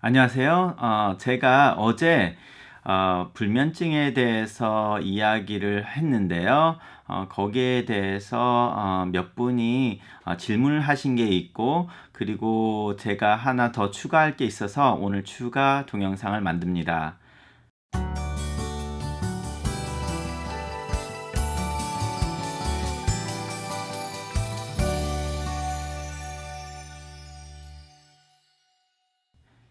안녕하세요. 제가 어제 불면증에 대해서 이야기를 했는데요. 거기에 대해서 몇 분이 질문을 하신 게 있고, 그리고 제가 하나 더 추가할 게 있어서 오늘 추가 동영상을 만듭니다.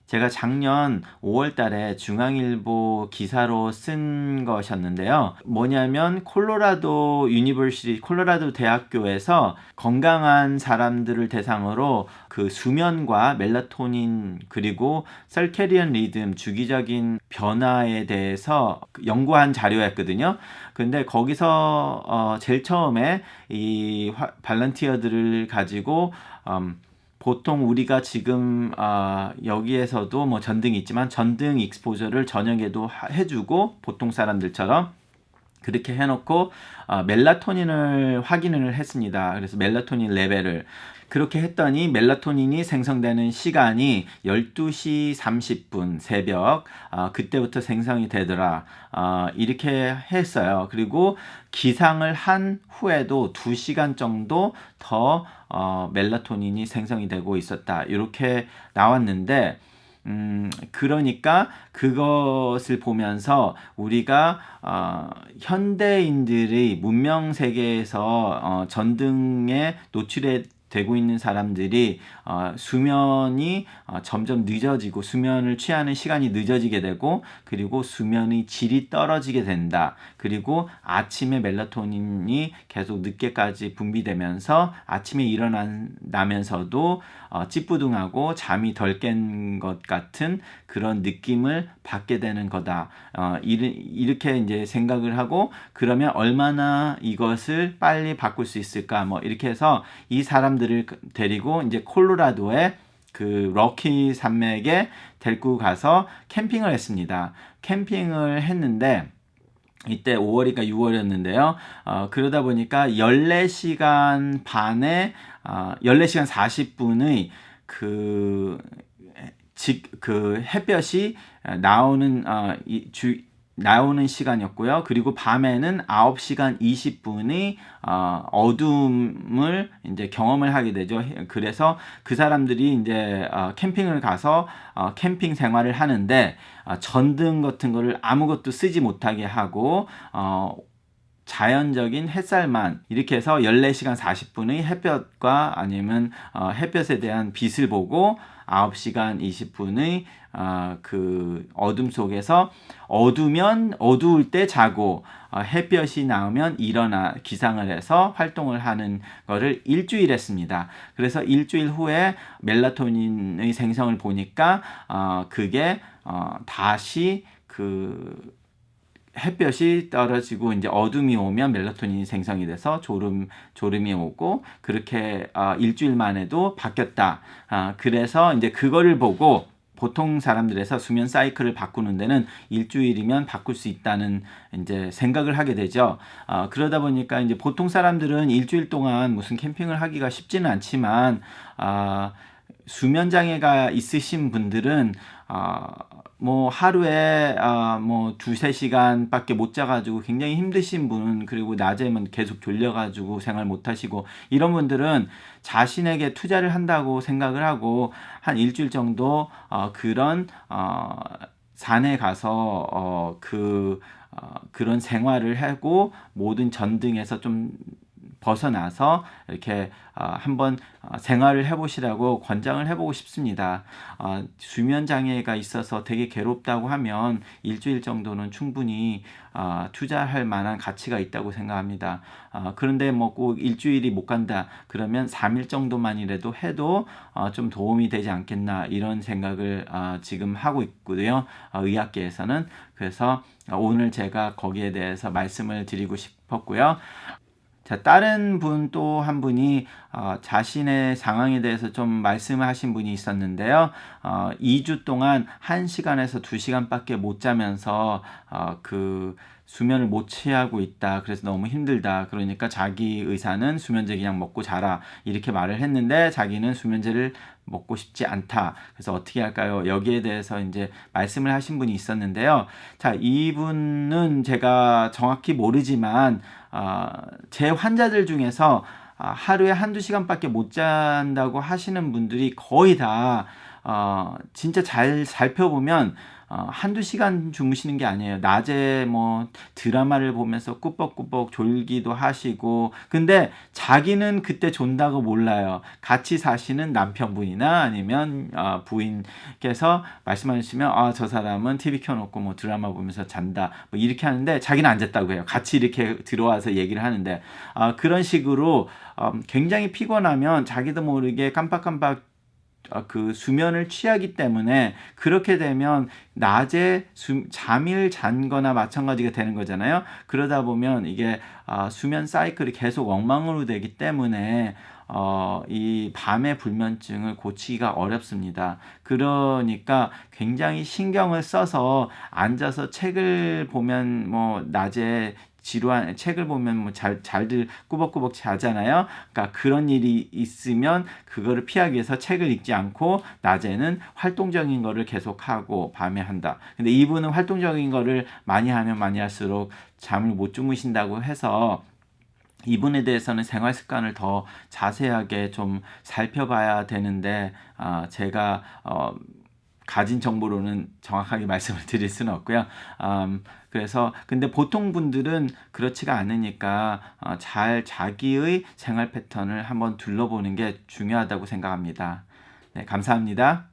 제가 작년 5월 달에 중앙일보 기사로 쓴 것이었는데요. 뭐냐면 콜로라도 대학교에서 건강한 사람들을 대상으로 그 수면과 멜라토닌 그리고 서케디안 리듬 주기적인 변화에 대해서 연구한 자료였거든요. 근데 거기서 제일 처음에 이 발런티어들을 가지고 보통 우리가 지금 여기에서도 뭐 전등이 있지만 전등 익스포저를 저녁에도 해주고 보통 사람들처럼 그렇게 해놓고 멜라토닌을 확인을 했습니다. 그래서 멜라토닌 레벨을 그렇게 했더니 멜라토닌이 생성되는 시간이 12시 30분 새벽 그때부터 생성이 되더라. 이렇게 했어요. 그리고 기상을 한 후에도 2시간 정도 더 멜라토닌이 생성이 되고 있었다. 이렇게 나왔는데 그러니까 그것을 보면서 우리가 현대인들의 문명 세계에서 전등에 노출해 되고 있는 사람들이 수면이 점점 늦어지고 수면을 취하는 시간이 늦어지게 되고 그리고 수면의 질이 떨어지게 된다. 그리고 아침에 멜라토닌이 계속 늦게까지 분비되면서 아침에 일어나면서도 찌뿌둥하고 잠이 덜 깬 것 같은 그런 느낌을 받게 되는 거다. 이렇게 이제 생각을 하고 그러면 얼마나 이것을 빨리 바꿀 수 있을까? 뭐 이렇게 해서 이 사람들을 데리고 이제 콜로라도의 그 럭키 산맥에 데리고 가서 캠핑을 했습니다. 캠핑을 했는데 이때 5월이니까 6월이었는데요. 그러다 보니까 14시간 반에 14시간 40분의 그 햇볕이 나오는 시간이었고요. 그리고 밤에는 9시간 20분의 어둠을 이제 경험을 하게 되죠. 그래서 그 사람들이 이제 캠핑을 가서 캠핑 생활을 하는데 전등 같은 거를 아무것도 쓰지 못하게 하고 자연적인 햇살만 이렇게 해서 14시간 40분의 햇볕과 아니면 햇볕에 대한 빛을 보고 9시간 20분의 그 어둠 속에서 어두면 어두울 때 자고 햇볕이 나오면 일어나 기상을 해서 활동을 하는 거를 일주일 했습니다. 그래서 일주일 후에 멜라토닌의 생성을 보니까 그게 다시 그 햇볕이 떨어지고 이제 어둠이 오면 멜라토닌이 생성이 돼서 졸음이 오고 그렇게 일주일 만에도 바뀌었다. 그래서 이제 그거를 보고 보통 사람들에서 수면 사이클을 바꾸는 데는 일주일이면 바꿀 수 있다는 이제 생각을 하게 되죠. 그러다 보니까 이제 보통 사람들은 일주일 동안 무슨 캠핑을 하기가 쉽지는 않지만 수면 장애가 있으신 분들은 뭐 하루에 뭐 2-3시간밖에 못 자가지고 굉장히 힘드신 분 그리고 낮에는 계속 졸려가지고 생활 못 하시고 이런 분들은 자신에게 투자를 한다고 생각을 하고 한 일주일 정도 그런 산에 가서 그런 생활을 하고 모든 전등에서 좀 벗어나서 이렇게 한번 생활을 해보시라고 권장을 해보고 싶습니다. 수면 장애가 있어서 되게 괴롭다고 하면 일주일 정도는 충분히 투자할 만한 가치가 있다고 생각합니다. 그런데 뭐 꼭 일주일이 못 간다 그러면 3일 정도만이라도 해도 좀 도움이 되지 않겠나 이런 생각을 지금 하고 있고요. 의학계에서는 그래서 오늘 제가 거기에 대해서 말씀을 드리고 싶었고요. 자, 다른 분 또 한 분이 자신의 상황에 대해서 좀 말씀을 하신 분이 있었는데요. 2주 동안 1시간에서 2시간밖에 못 자면서 그 수면을 못 취하고 있다. 그래서 너무 힘들다. 그러니까 자기 의사는 수면제 그냥 먹고 자라. 이렇게 말을 했는데 자기는 수면제를 먹고 싶지 않다. 그래서 어떻게 할까요? 여기에 대해서 이제 말씀을 하신 분이 있었는데요. 자, 이분은 제가 정확히 모르지만 제 환자들 중에서 하루에 한두 시간밖에 못 잔다고 하시는 분들이 거의 다 진짜 잘 살펴보면 한두 시간 주무시는 게 아니에요. 낮에 뭐 드라마를 보면서 꾸벅꾸벅 졸기도 하시고, 근데 자기는 그때 존다고 몰라요. 같이 사시는 남편분이나 아니면 부인께서 말씀하시면 저 사람은 TV 켜놓고 뭐 드라마 보면서 잔다 뭐 이렇게 하는데 자기는 안 잤다고 해요. 같이 이렇게 들어와서 얘기를 하는데 그런 식으로 굉장히 피곤하면 자기도 모르게 깜빡깜빡 그 수면을 취하기 때문에 그렇게 되면 낮에 잠을 잔 거나 마찬가지가 되는 거잖아요. 그러다 보면 이게 수면 사이클이 계속 엉망으로 되기 때문에 이 밤의 불면증을 고치기가 어렵습니다. 그러니까 굉장히 신경을 써서 앉아서 책을 보면 뭐 낮에 지루한 책을 보면 뭐 잘들 꾸벅꾸벅 자잖아요. 그러니까 그런 일이 있으면 그거를 피하기 위해서 책을 읽지 않고 낮에는 활동적인 거를 계속하고 밤에 한다. 근데 이분은 활동적인 거를 많이 하면 많이 할수록 잠을 못 주무신다고 해서 이분에 대해서는 생활 습관을 더 자세하게 좀 살펴봐야 되는데 제가 가진 정보로는 정확하게 말씀을 드릴 수는 없고요. 그래서 근데 보통 분들은 그렇지가 않으니까 잘 자기의 생활 패턴을 한번 둘러보는 게 중요하다고 생각합니다. 네, 감사합니다.